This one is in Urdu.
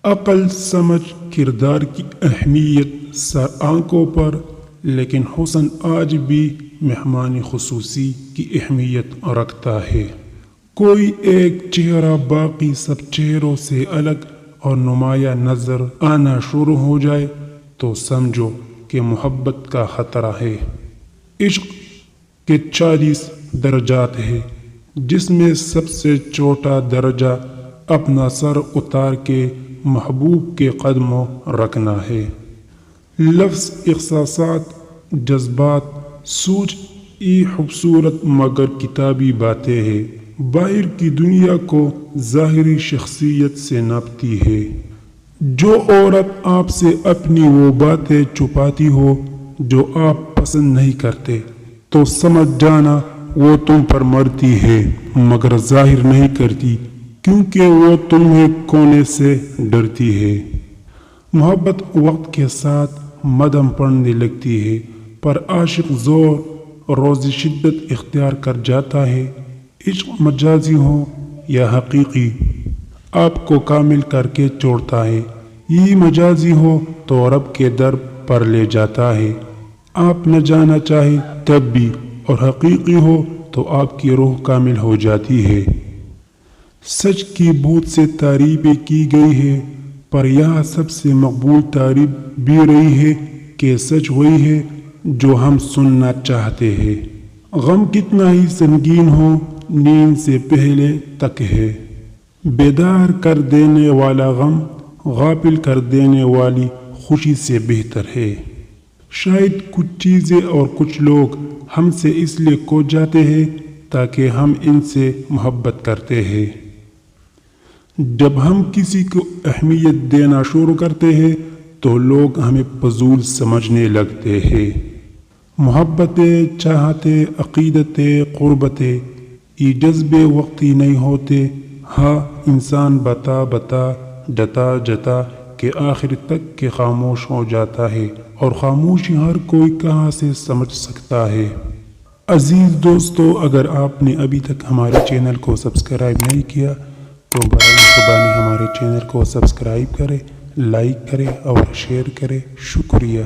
عقل سمجھ کردار کی اہمیت سر آنکھوں پر، لیکن حسن آج بھی مہمان خصوصی کی اہمیت رکھتا ہے۔ کوئی ایک چہرہ باقی سب چہروں سے الگ اور نمایاں نظر آنا شروع ہو جائے تو سمجھو کہ محبت کا خطرہ ہے۔ عشق کے 40 درجات ہیں، جس میں سب سے چھوٹا درجہ اپنا سر اتار کے محبوب کے قدموں رکھنا ہے۔ لفظ، احساسات، جذبات، سوچ یہ خوبصورت مگر کتابی باتیں ہیں، باہر کی دنیا کو ظاہری شخصیت سے ناپتی ہے۔ جو عورت آپ سے اپنی وہ باتیں چھپاتی ہو جو آپ پسند نہیں کرتے، تو سمجھ جانا وہ تم پر مرتی ہے، مگر ظاہر نہیں کرتی کیونکہ وہ تمہیں کھونے سے ڈرتی ہے۔ محبت وقت کے ساتھ مدھم پڑنے لگتی ہے، پر عاشق زور روز شدت اختیار کر جاتا ہے۔ عشق مجازی ہو یا حقیقی آپ کو کامل کر کے چھوڑتا ہے، یہ مجازی ہو تو رب کے در پر لے جاتا ہے، آپ نہ جانا چاہے تب بھی، اور حقیقی ہو تو آپ کی روح کامل ہو جاتی ہے۔ سچ کی بہت سے تعریفیں کی گئی ہے، پر یہاں سب سے مقبول تعریف بھی رہی ہے کہ سچ وہی ہے جو ہم سننا چاہتے ہیں۔ غم کتنا ہی سنگین ہو نیند سے پہلے تک ہے، بیدار کر دینے والا غم غافل کر دینے والی خوشی سے بہتر ہے۔ شاید کچھ چیزیں اور کچھ لوگ ہم سے اس لیے کھو جاتے ہیں تاکہ ہم ان سے محبت کرتے ہیں۔ جب ہم کسی کو اہمیت دینا شروع کرتے ہیں تو لوگ ہمیں فضول سمجھنے لگتے ہیں۔ محبتیں، چاہتیں، عقیدتیں، قربتیں یہ جذبے وقتی نہیں ہوتے، ہاں انسان بتا جتا جتا کہ آخر تک کہ خاموش ہو جاتا ہے، اور خاموشی ہر کوئی کہاں سے سمجھ سکتا ہے۔ عزیز دوستو، اگر آپ نے ابھی تک ہمارے چینل کو سبسکرائب نہیں کیا تو برائے مہربانی ہمارے چینل کو سبسکرائب کریں، لائک کریں اور شیئر کریں۔ شکریہ۔